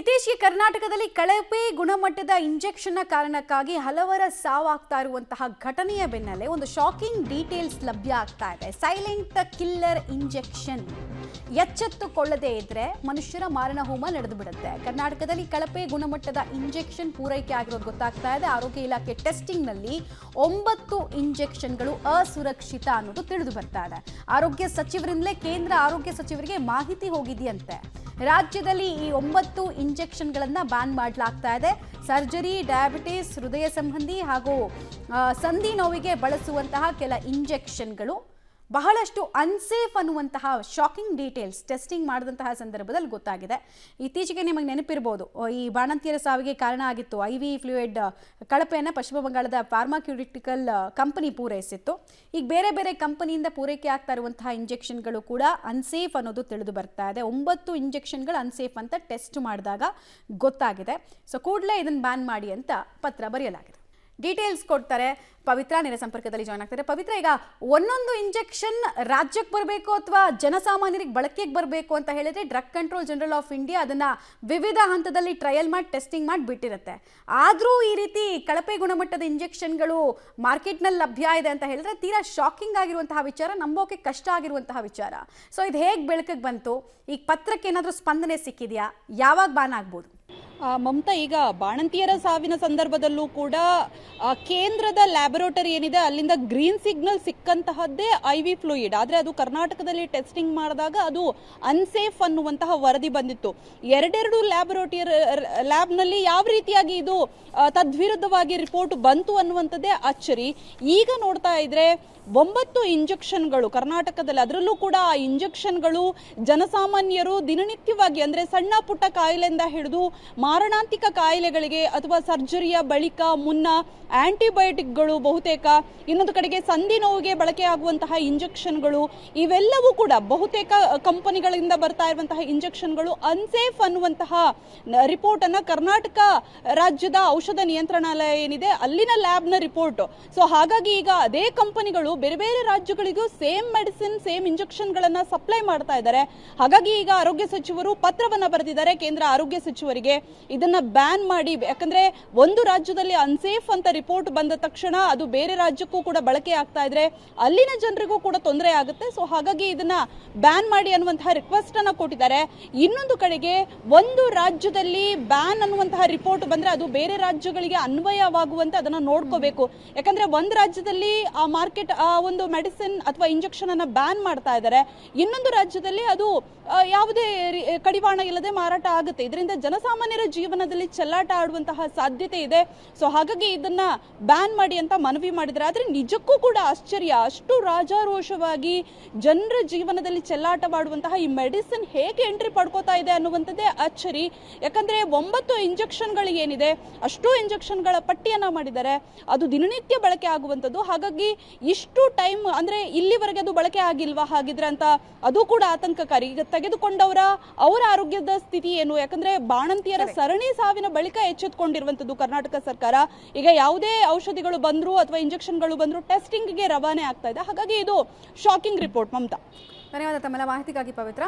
ಇತ್ತೀಚೆಗೆ ಕರ್ನಾಟಕದಲ್ಲಿ ಕಳಪೆ ಗುಣಮಟ್ಟದ ಇಂಜೆಕ್ಷನ್ನ ಕಾರಣಕ್ಕಾಗಿ ಹಲವರ ಸಾವಾಗ್ತಾ ಇರುವಂತಹ ಘಟನೆಯ ಬೆನ್ನಲ್ಲೇ ಒಂದು ಶಾಕಿಂಗ್ ಡೀಟೇಲ್ಸ್ ಲಭ್ಯ ಆಗ್ತಾ ಇದೆ. Silent killer injection. ಎಚ್ಚೆತ್ತುಕೊಳ್ಳದೇ ಇದ್ರೆ ಮನುಷ್ಯರ ಮಾರಣ ಹೋಮ ನಡೆದು ಬಿಡುತ್ತೆ. ಕರ್ನಾಟಕದಲ್ಲಿ ಕಳಪೆ ಗುಣಮಟ್ಟದ ಇಂಜೆಕ್ಷನ್ ಪೂರೈಕೆ ಆಗಿರೋದು ಗೊತ್ತಾಗ್ತಾ ಇದೆ. ಆರೋಗ್ಯ ಇಲಾಖೆ ಟೆಸ್ಟಿಂಗ್ ನಲ್ಲಿ 9 ಇಂಜೆಕ್ಷನ್ಗಳು ಅಸುರಕ್ಷಿತ ಅನ್ನೋದು ತಿಳಿದು ಬರ್ತಾ ಇದೆ. ಆರೋಗ್ಯ ಸಚಿವರಿಂದಲೇ ಕೇಂದ್ರ ಆರೋಗ್ಯ ಸಚಿವರಿಗೆ ಮಾಹಿತಿ ಹೋಗಿದೆಯಂತೆ. ರಾಜ್ಯದಲ್ಲಿ ಈ 9 ಇಂಜೆಕ್ಷನ್ಗಳನ್ನು ಬ್ಯಾನ್ ಮಾಡಲಾಗ್ತಾ ಇದೆ. ಸರ್ಜರಿ, ಡಯಾಬಿಟಿಸ್, ಹೃದಯ ಸಂಬಂಧಿ ಹಾಗೂ ಸಂಧಿ ನೋವಿಗೆ ಬಳಸುವಂತಹ ಕೆಲ ಇಂಜೆಕ್ಷನ್ಗಳು ಬಹಳಷ್ಟು ಅನ್ಸೇಫ್ ಅನ್ನುವಂತಹ ಶಾಕಿಂಗ್ ಡೀಟೇಲ್ಸ್ ಟೆಸ್ಟಿಂಗ್ ಮಾಡಿದಂತಹ ಸಂದರ್ಭದಲ್ಲಿ ಗೊತ್ತಾಗಿದೆ. ಇತ್ತೀಚೆಗೆ ನಿಮಗೆ ನೆನಪಿರ್ಬೋದು, ಈ ಬಾಣಂತಿಯರ ಸಾವಿಗೆ ಕಾರಣ ಆಗಿತ್ತು. IV ಫ್ಲೂಯಿಡ್ ಕಳಪೆಯನ್ನು ಪಶ್ಚಿಮ ಬಂಗಾಳದ ಫಾರ್ಮಾಕ್ಯೂಟಿಕಲ್ ಕಂಪನಿ ಪೂರೈಸಿತ್ತು. ಈಗ ಬೇರೆ ಬೇರೆ ಕಂಪನಿಯಿಂದ ಪೂರೈಕೆ ಆಗ್ತಾ ಇರುವಂತಹ ಇಂಜೆಕ್ಷನ್ಗಳು ಕೂಡ ಅನ್ಸೇಫ್ ಅನ್ನೋದು ತಿಳಿದು ಬರ್ತಾ ಇದೆ. 9 ಇಂಜೆಕ್ಷನ್ಗಳು ಅನ್ಸೇಫ್ ಅಂತ ಟೆಸ್ಟ್ ಮಾಡಿದಾಗ ಗೊತ್ತಾಗಿದೆ. ಸೊ ಕೂಡಲೇ ಇದನ್ನು ಬ್ಯಾನ್ ಮಾಡಿ ಅಂತ ಪತ್ರ ಬರೆಯಲಾಗಿದೆ. ಡೀಟೇಲ್ಸ್ ಕೊಡ್ತಾರೆ ಪವಿತ್ರ, ನೇರ ಸಂಪರ್ಕದಲ್ಲಿ ಜಾಯ್ನ್ ಆಗ್ತಾರೆ. ಪವಿತ್ರ, ಈಗ ಒಂದೊಂದು ಇಂಜೆಕ್ಷನ್ ರಾಜ್ಯಕ್ಕೆ ಬರಬೇಕು ಅಥವಾ ಜನಸಾಮಾನ್ಯರಿಗೆ ಬಳಕೆಗೆ ಬರಬೇಕು ಅಂತ ಹೇಳಿದ್ರೆ drug control general of India ಅದನ್ನ ವಿವಿಧ ಹಂತದಲ್ಲಿ ಟ್ರಯಲ್ ಮಾಡಿ ಟೆಸ್ಟಿಂಗ್ ಮಾಡಿ ಬಿಟ್ಟಿರುತ್ತೆ. ಆದರೂ ಈ ರೀತಿ ಕಳಪೆ ಗುಣಮಟ್ಟದ ಇಂಜೆಕ್ಷನ್ಗಳು ಮಾರ್ಕೆಟ್ನಲ್ಲಿ ಲಭ್ಯ ಇದೆ ಅಂತ ಹೇಳಿದ್ರೆ ತೀರಾ ಶಾಕಿಂಗ್ ಆಗಿರುವಂತಹ ವಿಚಾರ, ನಂಬೋಕೆ ಕಷ್ಟ ಆಗಿರುವಂತಹ ವಿಚಾರ. ಸೊ ಇದು ಹೇಗೆ ಬೆಳಕಿಗೆ ಬಂತು? ಈಗ ಪತ್ರಕ್ಕೆ ಏನಾದರೂ ಸ್ಪಂದನೆ ಸಿಕ್ಕಿದೆಯಾ? ಯಾವಾಗ ಬ್ಯಾನ್ ಆಗ್ಬೋದು? ಮಮತಾ, ಈಗ ಬಾಣಂತಿಯರ ಸಾವಿನ ಸಂದರ್ಭದಲ್ಲೂ ಕೂಡ ಕೇಂದ್ರದ ಲ್ಯಾಬೊರೇಟರಿ ಏನಿದೆ ಅಲ್ಲಿಂದ ಗ್ರೀನ್ ಸಿಗ್ನಲ್ ಸಿಕ್ಕಂತಹದ್ದೇ IV ಫ್ಲೂಯಿಡ್. ಆದರೆ ಅದು ಕರ್ನಾಟಕದಲ್ಲಿ ಟೆಸ್ಟಿಂಗ್ ಮಾಡಿದಾಗ ಅದು ಅನ್ಸೇಫ್ ಅನ್ನುವಂತಹ ವರದಿ ಬಂದಿತ್ತು. ಎರಡೆರಡು ಲ್ಯಾಬ್ನಲ್ಲಿ ಯಾವ ರೀತಿಯಾಗಿ ಇದು ತದ್ವಿರುದ್ಧವಾಗಿ ರಿಪೋರ್ಟ್ ಬಂತು ಅನ್ನುವಂಥದ್ದೇ ಅಚ್ಚರಿ. ಈಗ ನೋಡ್ತಾ ಇದ್ರೆ 9 ಇಂಜೆಕ್ಷನ್ಗಳು ಕರ್ನಾಟಕದಲ್ಲಿ, ಅದರಲ್ಲೂ ಕೂಡ ಆ ಇಂಜೆಕ್ಷನ್ಗಳು ಜನಸಾಮಾನ್ಯರು ದಿನನಿತ್ಯವಾಗಿ ಅಂದರೆ ಸಣ್ಣ ಪುಟ್ಟ ಕಾಯಿಲೆಯಿಂದ ಹಿಡಿದು ಮಾರಣಾಂತಿಕ ಕಾಯಿಲೆಗಳಿಗೆ ಅಥವಾ ಸರ್ಜರಿಯ ಬಳಿಕ ಮುನ್ನ ಆಂಟಿಬಯೋಟಿಕ್ಗಳು, ಬಹುತೇಕ ಇನ್ನೊಂದು ಕಡೆಗೆ ಸಂಧಿ ನೋವಿಗೆ ಬಳಕೆ ಆಗುವಂತಹ ಇಂಜೆಕ್ಷನ್ಗಳು, ಇವೆಲ್ಲವೂ ಕೂಡ ಬಹುತೇಕ ಕಂಪನಿಗಳಿಂದ ಬರ್ತಾ ಇರುವಂತಹ ಇಂಜೆಕ್ಷನ್ಗಳು ಅನ್ಸೇಫ್ ಅನ್ನುವಂತಹ ರಿಪೋರ್ಟನ್ನು ಕರ್ನಾಟಕ ರಾಜ್ಯದ ಔಷಧ ನಿಯಂತ್ರಣಾಲಯ ಏನಿದೆ ಅಲ್ಲಿನ ಲ್ಯಾಬ್ನ ರಿಪೋರ್ಟ್. ಸೊ ಹಾಗಾಗಿ ಈಗ ಅದೇ ಕಂಪನಿಗಳು ಬೇರೆ ಬೇರೆ ರಾಜ್ಯಗಳಿಗೂ ಸೇಮ್ ಮೆಡಿಸಿನ್, ಸೇಮ್ ಇಂಜೆಕ್ಷನ್ಗಳನ್ನು ಸಪ್ಲೈ ಮಾಡ್ತಾ ಇದ್ದಾರೆ. ಹಾಗಾಗಿ ಈಗ ಆರೋಗ್ಯ ಸಚಿವರು ಪತ್ರವನ್ನು ಬರೆದಿದ್ದಾರೆ ಕೇಂದ್ರ ಆರೋಗ್ಯ ಸಚಿವರಿಗೆ, ಇದನ್ನ ಬ್ಯಾನ್ ಮಾಡಿ. ಯಾಕಂದ್ರೆ ಒಂದು ರಾಜ್ಯದಲ್ಲಿ ಅನ್ಸೇಫ್ ಅಂತ ರಿಪೋರ್ಟ್ ಬಂದ ತಕ್ಷಣ ಅದು ಬೇರೆ ರಾಜ್ಯಕ್ಕೂ ಕೂಡ ಬಳಕೆ ಆಗ್ತಾ ಇದ್ರೆ ಅಲ್ಲಿನ ಜನರಿಗೂ ಕೂಡ ತೊಂದರೆ ಆಗುತ್ತೆ. ಸೊ ಹಾಗಾಗಿ ಇದನ್ನ ಬ್ಯಾನ್ ಮಾಡಿ ಅನ್ನುವಂತಹ ರಿಕ್ವೆಸ್ಟ್ ಅನ್ನ ಕೊಟ್ಟಿದ್ದಾರೆ. ಇನ್ನೊಂದು ಕಡೆಗೆ ಒಂದು ರಾಜ್ಯದಲ್ಲಿ ಬ್ಯಾನ್ ಅನ್ನುವಂತಹ ರಿಪೋರ್ಟ್ ಬಂದ್ರೆ ಅದು ಬೇರೆ ರಾಜ್ಯಗಳಿಗೆ ಅನ್ವಯವಾಗುವಂತೆ ಅದನ್ನ ನೋಡ್ಕೋಬೇಕು. ಯಾಕಂದ್ರೆ ಒಂದು ರಾಜ್ಯದಲ್ಲಿ ಆ ಮಾರ್ಕೆಟ್ ಆ ಒಂದು ಮೆಡಿಸಿನ್ ಅಥವಾ ಇಂಜೆಕ್ಷನ್ ಅನ್ನ ಬ್ಯಾನ್ ಮಾಡ್ತಾ ಇದ್ದಾರೆ, ಇನ್ನೊಂದು ರಾಜ್ಯದಲ್ಲಿ ಅದು ಯಾವುದೇ ಕಡಿವಾಣ ಇಲ್ಲದೆ ಮಾರಾಟ ಆಗುತ್ತೆ. ಇದರಿಂದ ಜನಸಾಮಾನ್ಯರ ಜೀವನದಲ್ಲಿ ಚೆಲ್ಲಾಟ ಆಡುವಂತಹ ಸಾಧ್ಯತೆ ಇದೆ. ಸೊ ಹಾಗಾಗಿ ಇದನ್ನ ಬ್ಯಾನ್ ಮಾಡಿ ಅಂತ ಮನವಿ ಮಾಡಿದ್ದಾರೆ. ಆದ್ರೆ ನಿಜಕ್ಕೂ ಕೂಡ ಆಶ್ಚರ್ಯ, ಅಷ್ಟು ರಾಜಾರೋಷವಾಗಿ ಜನರ ಜೀವನದಲ್ಲಿ ಚೆಲ್ಲಾಟವಾಡುವಂತಹ ಈ ಮೆಡಿಸಿನ್ ಹೇಗೆ ಎಂಟ್ರಿ ಪಡ್ಕೋತಾ ಇದೆ ಅನ್ನುವಂಥದ್ದೇ ಅಚ್ಚರಿ. ಯಾಕಂದ್ರೆ 9 ಇಂಜೆಕ್ಷನ್ಗಳು ಏನಿದೆ ಅಷ್ಟು ಇಂಜೆಕ್ಷನ್ಗಳ ಪಟ್ಟಿಯನ್ನ ಮಾಡಿದ್ದಾರೆ. ಅದು ದಿನನಿತ್ಯ ಬಳಕೆ ಆಗುವಂಥದ್ದು. ಹಾಗಾಗಿ ಇಷ್ಟು ಟೈಮ್ ಅಂದ್ರೆ ಇಲ್ಲಿವರೆಗೆ ಅದು ಬಳಕೆ ಆಗಿಲ್ವಾ ಹಾಗಿದ್ರೆ ಅಂತ ಅದು ಕೂಡ ಆತಂಕಕಾರಿ. ಈಗ ತೆಗೆದುಕೊಂಡವರ ಅವರ ಆರೋಗ್ಯದ ಸ್ಥಿತಿ ಏನು? ಯಾಕಂದ್ರೆ ಬಾಣಂತಿಯರ ಸರಣಿ ಸಾವಿನ ಬಳಿಕ ಎಚ್ಚೆತ್ತುಕೊಂಡಿರುವಂತದ್ದು ಕರ್ನಾಟಕ ಸರ್ಕಾರ. ಈಗ ಯಾವುದೇ ಔಷಧಿಗಳು ಬಂದ್ರು ಅಥವಾ ಇಂಜೆಕ್ಷನ್ಗಳು ಬಂದ್ರು ಟೆಸ್ಟಿಂಗ್ಗೆ ರವಾನೆ ಆಗ್ತಾ ಇದೆ. ಹಾಗಾಗಿ ಇದು ಶಾಕಿಂಗ್ ರಿಪೋರ್ಟ್. ಮಮತಾ, ಧನ್ಯವಾದ ತಮ್ಮೆಲ್ಲ ಮಾಹಿತಿಗಾಗಿ ಪವಿತ್ರ.